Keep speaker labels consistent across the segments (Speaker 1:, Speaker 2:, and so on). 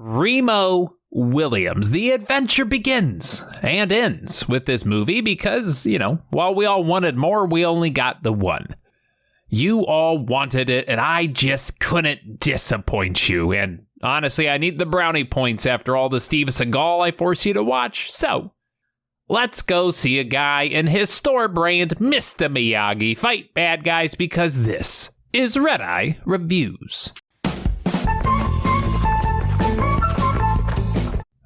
Speaker 1: Remo Williams. The adventure begins and ends with this movie because, while we all wanted more, we only got the one. You all wanted it, and I just couldn't disappoint you. And honestly, I need the brownie points after all the Steve Seagal I force you to watch. So, let's go see a guy and his store brand Mr. Miyagi fight bad guys because this is Redeye Reviews.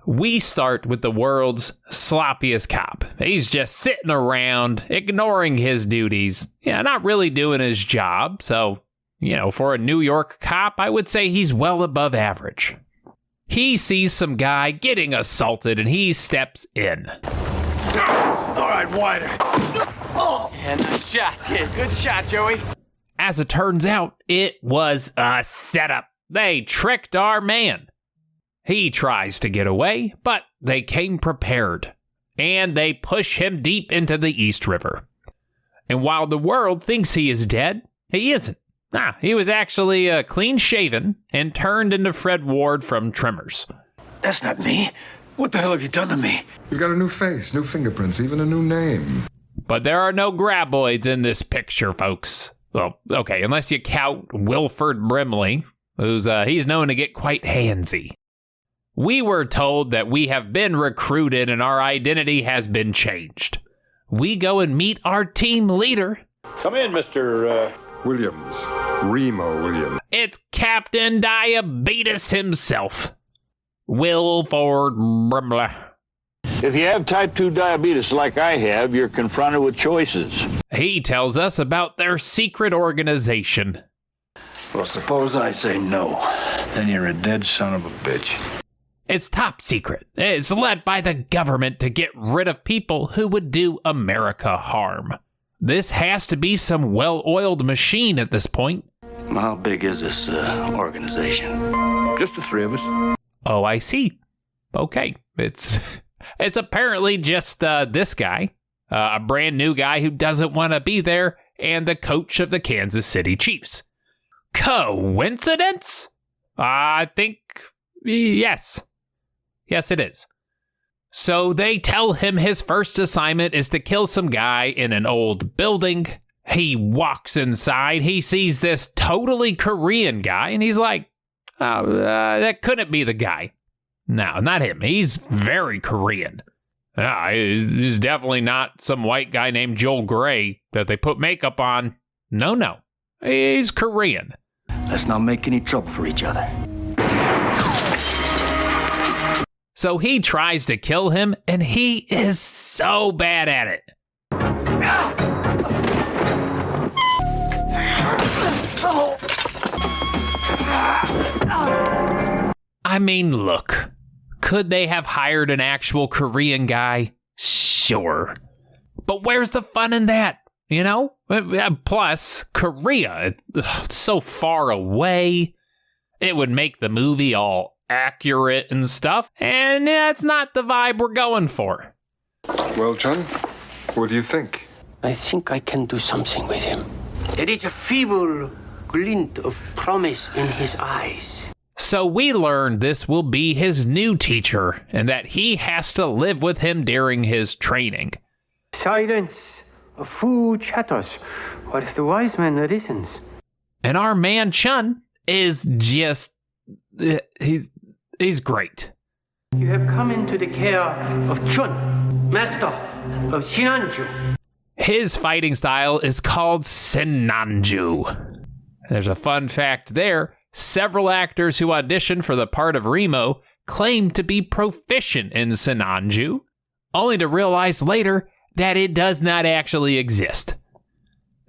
Speaker 1: We start with the world's sloppiest cop. He's just sitting around, ignoring his duties. Not really doing his job. So, for a New York cop, I would say he's well above average. He sees some guy getting assaulted and he steps in.
Speaker 2: All right, wider. And a shot, kid. Good shot, Joey.
Speaker 1: As it turns out, it was a setup. They tricked our man. He tries to get away, but they came prepared, and they push him deep into the East River. And while the world thinks he is dead, he isn't. He was actually clean-shaven and turned into Fred Ward from Tremors.
Speaker 2: That's not me. What the hell have you done to me?
Speaker 3: You've got a new face, new fingerprints, even a new name.
Speaker 1: But there are no graboids in this picture, folks. Well, okay, unless you count Wilford Brimley, he's known to get quite handsy. We were told that we have been recruited and our identity has been changed. We go and meet our team leader.
Speaker 4: Come in, Mr.
Speaker 3: Williams. Remo Williams.
Speaker 1: It's Captain Diabetes himself. Wilford Brimley.
Speaker 4: If you have type 2 diabetes like I have, you're confronted with choices.
Speaker 1: He tells us about their secret organization.
Speaker 2: Well, suppose I say no. Then you're a dead son of a bitch.
Speaker 1: It's top secret. It's led by the government to get rid of people who would do America harm. This has to be some well-oiled machine at this point.
Speaker 2: How big is this organization?
Speaker 4: Just the three of us.
Speaker 1: Oh, I see. Okay. It's apparently just this guy, a brand new guy who doesn't want to be there, and the coach of the Kansas City Chiefs. Coincidence? I think yes. Yes, it is. So they tell him his first assignment is to kill some guy in an old building. He walks inside. He sees this totally Korean guy, and he's like, that couldn't be the guy. No, not him. He's very Korean. He's definitely not some white guy named Joel Grey that they put makeup on. No. He's Korean.
Speaker 2: Let's not make any trouble for each other.
Speaker 1: So he tries to kill him, and he is so bad at it. I mean, look, could they have hired an actual Korean guy? Sure. But where's the fun in that? Plus, Korea, it's so far away. It would make the movie all accurate and stuff, and that's not the vibe we're going for.
Speaker 3: Well, John, what do you think?
Speaker 5: I think I can do something with him. There is a feeble glint of promise in his eyes.
Speaker 1: So we learn this will be his new teacher, and that he has to live with him during his training.
Speaker 5: Silence, a fool chatters, whilst the wise man listens.
Speaker 1: And our man Chun is just... He's great.
Speaker 5: You have come into the care of Chun, master of Sinanju.
Speaker 1: His fighting style is called Sinanju. There's a fun fact there. Several actors who auditioned for the part of Remo claimed to be proficient in Sinanju, only to realize later that it does not actually exist.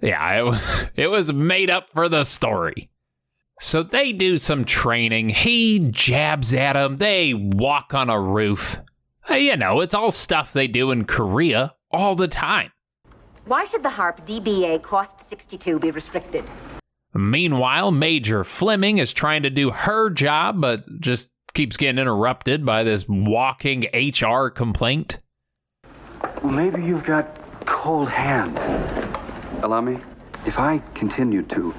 Speaker 1: Yeah, it was made up for the story. So they do some training. He jabs at him. They walk on a roof. It's all stuff they do in Korea all the time.
Speaker 6: Why should the HARP DBA Cost 62 be restricted?
Speaker 1: Meanwhile, Major Fleming is trying to do her job, but just keeps getting interrupted by this walking HR complaint.
Speaker 7: Well, maybe you've got cold hands. Allow me? If I continue to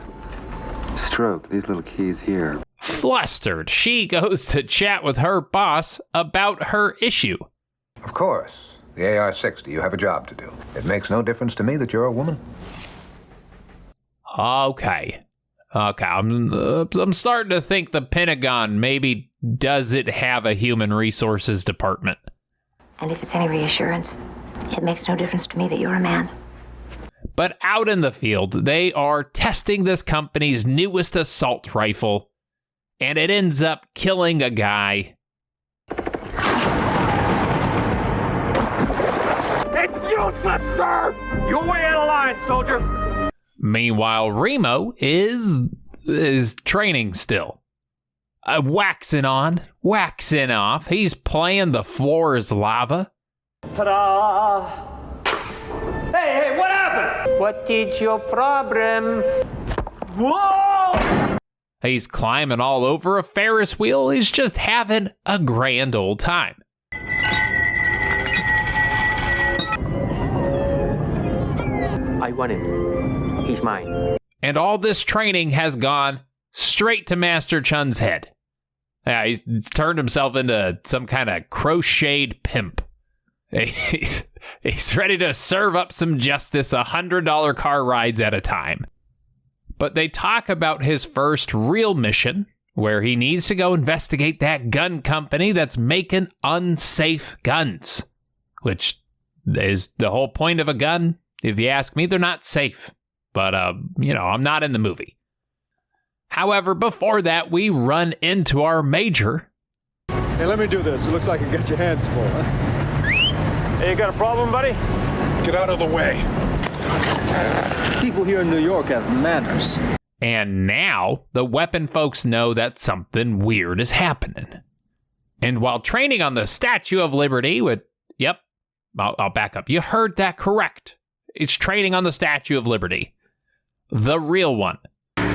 Speaker 7: stroke these little keys here.
Speaker 1: Flustered, she goes to chat with her boss about her issue.
Speaker 8: Of course. The AR-60, you have a job to do. It makes no difference to me that you're a woman.
Speaker 1: Okay, I'm starting to think the Pentagon maybe doesn't have a human resources department.
Speaker 6: And if it's any reassurance, it makes no difference to me that you're a man.
Speaker 1: But out in the field, they are testing this company's newest assault rifle, and it ends up killing a guy.
Speaker 2: It's useless, sir! You're way out of line, soldier!
Speaker 1: Meanwhile, Remo is training still. Waxing on, waxing off. He's playing The Floor is Lava.
Speaker 2: Ta-da! Hey, what happened?
Speaker 5: What is your problem?
Speaker 2: Whoa!
Speaker 1: He's climbing all over a Ferris wheel. He's just having a grand old time.
Speaker 5: I want him. He's mine.
Speaker 1: And all this training has gone straight to Master Chun's head. Yeah, he's turned himself into some kind of crocheted pimp. He's ready to serve up some justice, $100 car rides at a time. But they talk about his first real mission, where he needs to go investigate that gun company that's making unsafe guns. Which is the whole point of a gun. If you ask me, they're not safe. But, I'm not in the movie. However, before that, we run into our major.
Speaker 9: Hey, let me do this. It looks like you got your hands full, huh?
Speaker 2: Hey, you got a problem, buddy?
Speaker 3: Get out of the way.
Speaker 9: People here in New York have manners.
Speaker 1: And now, the weapon folks know that something weird is happening. And while training on the Statue of Liberty I'll back up. You heard that correct. It's training on the Statue of Liberty. The real one.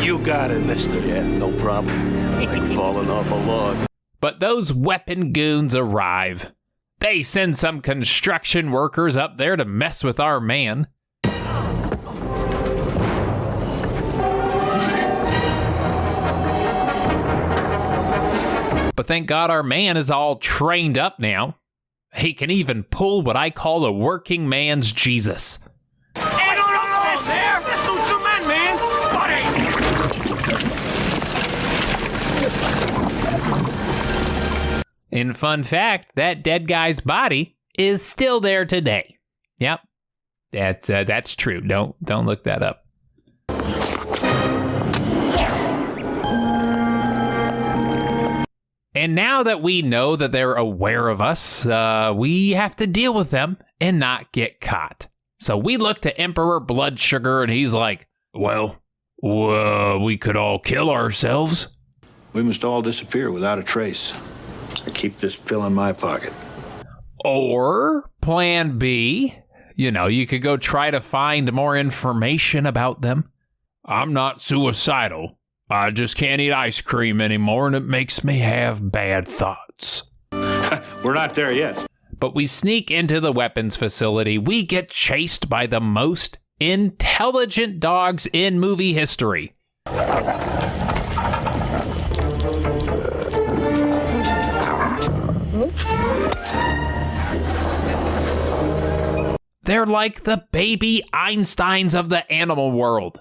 Speaker 2: You got it, mister. Yeah, no problem. Like falling off a log.
Speaker 1: But those weapon goons arrive. They send some construction workers up there to mess with our man. But thank God our man is all trained up now. He can even pull what I call a working man's Jesus.
Speaker 2: Hey, no, there! That's those two men, man!
Speaker 1: In fun fact, that dead guy's body is still there today. Yep, that's true. Don't look that up. And now that we know that they're aware of us, we have to deal with them and not get caught. So we look to Emperor Blood Sugar, and he's like, well, we could all kill ourselves.
Speaker 4: We must all disappear without a trace. I keep this pill in my pocket.
Speaker 1: Or plan B, you could go try to find more information about them. I'm not suicidal. I just can't eat ice cream anymore, and it makes me have bad thoughts.
Speaker 4: We're not there yet.
Speaker 1: But we sneak into the weapons facility. We get chased by the most intelligent dogs in movie history. They're like the baby Einsteins of the animal world.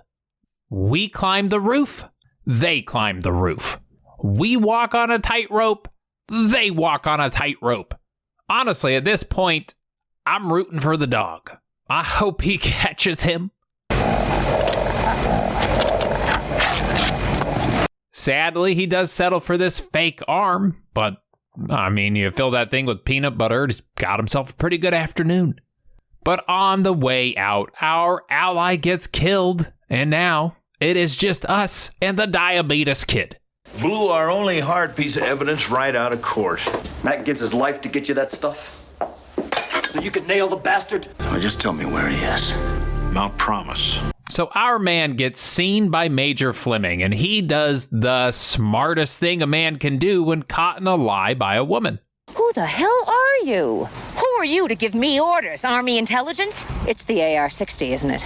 Speaker 1: We climb the roof. They climb the roof. We walk on a tightrope. They walk on a tightrope. Honestly, at this point, I'm rooting for the dog. I hope he catches him. Sadly, he does settle for this fake arm, but, you fill that thing with peanut butter, he's got himself a pretty good afternoon. But on the way out, our ally gets killed, and now it is just us and the diabetes kid.
Speaker 4: Blew our only hard piece of evidence right out of court.
Speaker 7: Matt gives his life to get you that stuff. So you could nail the bastard?
Speaker 4: Now just tell me where he is. Mount Promise.
Speaker 1: So our man gets seen by Major Fleming, and he does the smartest thing a man can do when caught in a lie by a woman.
Speaker 6: Who the hell are you? Who are you to give me orders? Army intelligence? It's the AR-60, isn't it?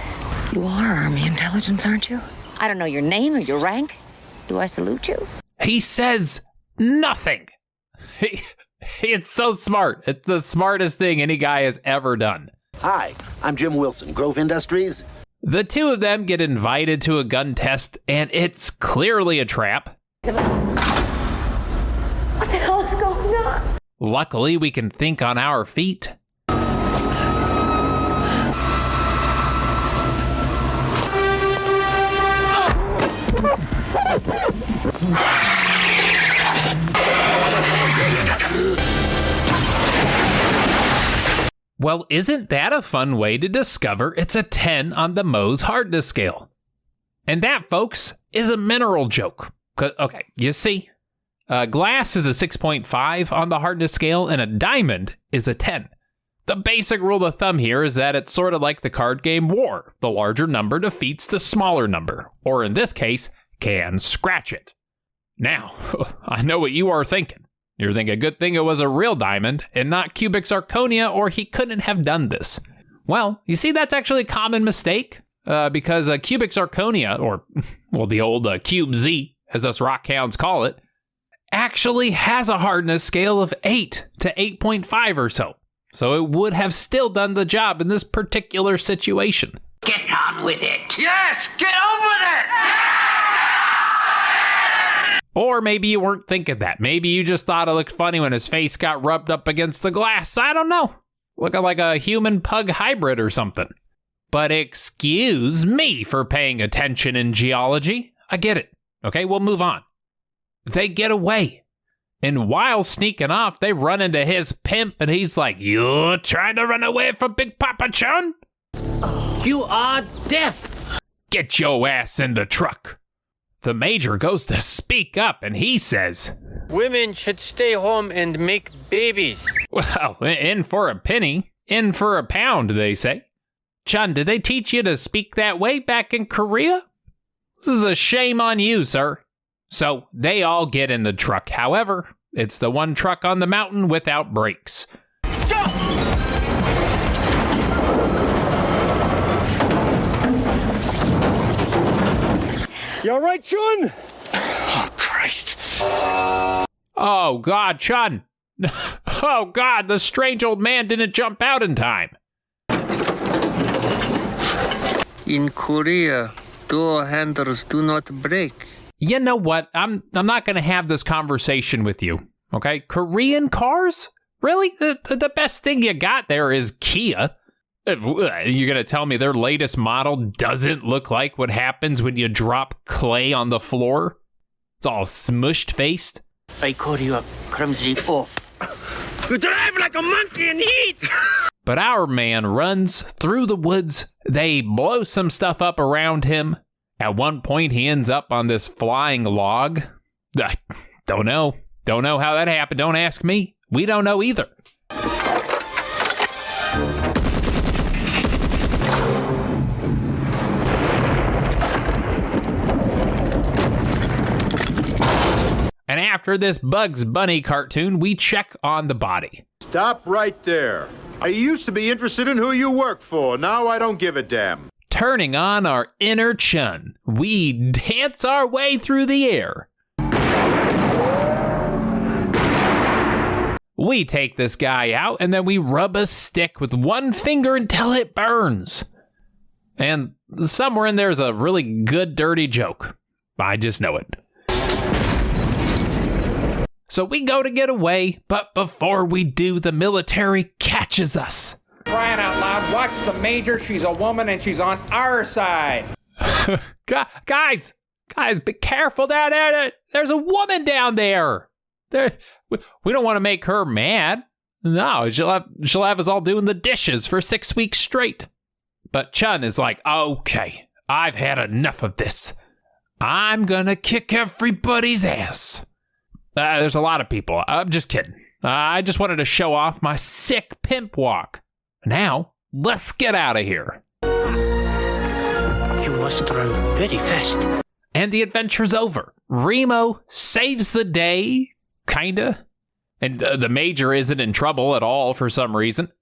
Speaker 6: You are Army intelligence, aren't you? I don't know your name or your rank. Do I salute you?
Speaker 1: He says nothing. It's so smart. It's the smartest thing any guy has ever done.
Speaker 10: Hi, I'm Jim Wilson, Grove Industries.
Speaker 1: The two of them get invited to a gun test, and it's clearly a trap.
Speaker 6: What the hell is going on?
Speaker 1: Luckily, we can think on our feet. Well, isn't that a fun way to discover it's a 10 on the Mohs hardness scale? And that, folks, is a mineral joke. Okay, you see, glass is a 6.5 on the hardness scale, and a diamond is a 10. The basic rule of thumb here is that it's sort of like the card game War. The larger number defeats the smaller number, or in this case, can scratch it. Now, I know what you are thinking. You're thinking, good thing it was a real diamond and not cubic zirconia, or he couldn't have done this. Well, you see, that's actually a common mistake, because cubic zirconia, or, well, the old cube Z, as us rockhounds call it, actually has a hardness scale of 8 to 8.5 or so. So it would have still done the job in this particular situation.
Speaker 5: Get on with it.
Speaker 10: Yes, get on with it!
Speaker 1: Or maybe you weren't thinking that. Maybe you just thought it looked funny when his face got rubbed up against the glass. I don't know. Looking like a human pug hybrid or something. But excuse me for paying attention in geology. I get it. Okay, we'll move on. They get away. And while sneaking off, they run into his pimp, and he's like, "You trying to run away from Big Papa Chun?
Speaker 5: You are deaf.
Speaker 1: Get your ass in the truck." The major goes to speak up, and he says,
Speaker 11: "Women should stay home and make babies."
Speaker 1: Well, in for a penny, in for a pound, they say. Chun, did they teach you to speak that way back in Korea? This is a shame on you, sir. So they all get in the truck. However, it's the one truck on the mountain without brakes.
Speaker 9: You all right, Chun?
Speaker 3: Oh, Christ.
Speaker 1: Oh, God, Chun. Oh, God, the strange old man didn't jump out in time.
Speaker 11: In Korea, door handles do not break.
Speaker 1: You know what? I'm not going to have this conversation with you, okay? Korean cars? Really? The best thing you got there is Kia. You're going to tell me their latest model doesn't look like what happens when you drop clay on the floor? It's all smushed-faced?
Speaker 5: I call you a clumsy oaf. You drive like a monkey in heat.
Speaker 1: But our man runs through the woods. They blow some stuff up around him. At one point, he ends up on this flying log. Don't know. Don't know how that happened. Don't ask me. We don't know either. And after this Bugs Bunny cartoon, we check on the body.
Speaker 12: Stop right there. I used to be interested in who you work for. Now I don't give a damn.
Speaker 1: Turning on our inner Chun, we dance our way through the air. We take this guy out, and then we rub a stick with one finger until it burns. And somewhere in there is a really good dirty joke. I just know it. So we go to get away, but before we do, the military catches us.
Speaker 13: Crying out loud, watch the major. She's a woman and she's on our side.
Speaker 1: Guys, be careful down there. There's a woman down there. We don't want to make her mad. No, she'll have us all doing the dishes for 6 weeks straight. But Chun is like, okay, I've had enough of this. I'm gonna kick everybody's ass. There's a lot of people. I'm just kidding. I just wanted to show off my sick pimp walk. Now, let's get out of here.
Speaker 5: You must run very fast.
Speaker 1: And the adventure's over. Remo saves the day, kinda. And the major isn't in trouble at all for some reason.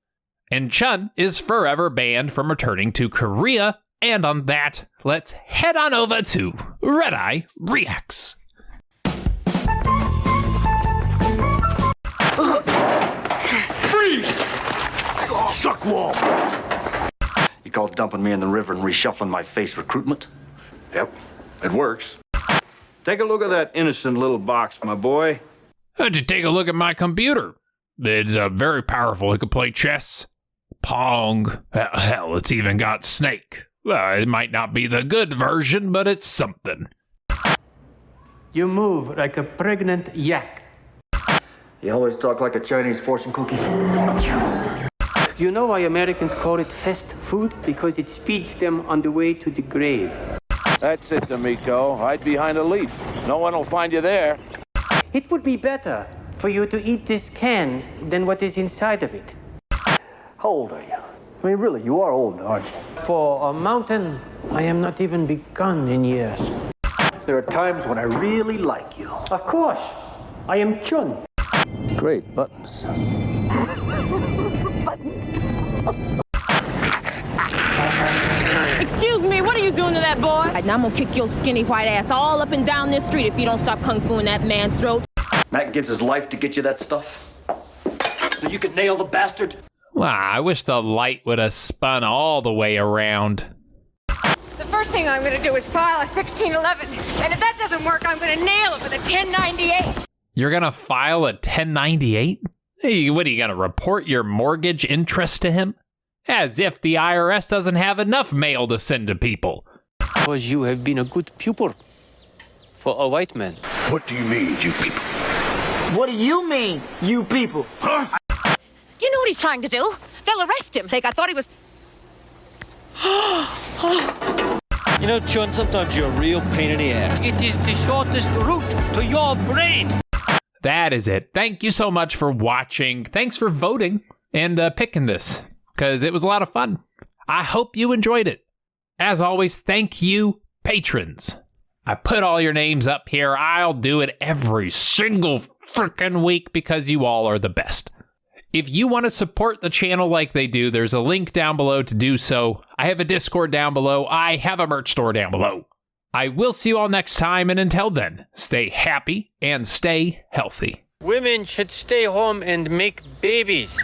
Speaker 1: And Chun is forever banned from returning to Korea. And on that, let's head on over to Redeye Reacts.
Speaker 2: Suck wall!
Speaker 7: You call dumping me in the river and reshuffling my face recruitment?
Speaker 4: Yep, it works. Take a look at that innocent little box, my boy.
Speaker 1: How'd you take a look at my computer? It's very powerful. It can play chess, Pong. Hell, it's even got Snake. It might not be the good version, but it's something.
Speaker 5: You move like a pregnant yak.
Speaker 7: You always talk like a Chinese fortune cookie.
Speaker 5: You know why Americans call it fast food? Because it speeds them on the way to the grave.
Speaker 4: That's it, D'Amico. Hide behind a leaf. No one will find you there.
Speaker 5: It would be better for you to eat this can than what is inside of it.
Speaker 10: How old are you? I mean, really, you are old, aren't you?
Speaker 5: For a mountain, I am not even begun in years.
Speaker 10: There are times when I really like you.
Speaker 5: Of course, I am Chun.
Speaker 10: Great buttons.
Speaker 14: Excuse me, what are you doing to that boy? Now I'm gonna kick your skinny white ass all up and down this street if you don't stop kung fu-ing that man's throat.
Speaker 7: Matt gives his life to get you that stuff? So you can nail the bastard?
Speaker 1: Wow, I wish the light would have spun all the way around.
Speaker 6: The first thing I'm going to do is file a 1611. And if that doesn't work, I'm going to nail it with a 1098.
Speaker 1: You're going to file a 1098? Hey, what, are you going to report your mortgage interest to him? As if the IRS doesn't have enough mail to send to people.
Speaker 5: Because you have been a good pupil for a white man.
Speaker 4: What do you mean, you people?
Speaker 10: What do you mean, you people?
Speaker 4: Huh?
Speaker 6: Do you know what he's trying to do? They'll arrest him. I thought he was...
Speaker 10: You know, Chun, sometimes you're a real pain in the ass.
Speaker 5: It is the shortest route to your brain.
Speaker 1: That is it. Thank you so much for watching. Thanks for voting and picking this, because it was a lot of fun. I hope you enjoyed it. As always, thank you, patrons. I put all your names up here. I'll do it every single freaking week because you all are the best. If you want to support the channel like they do, there's a link down below to do so. I have a Discord down below. I have a merch store down below. I will see you all next time, and until then, stay happy and stay healthy.
Speaker 5: Women should stay home and make babies.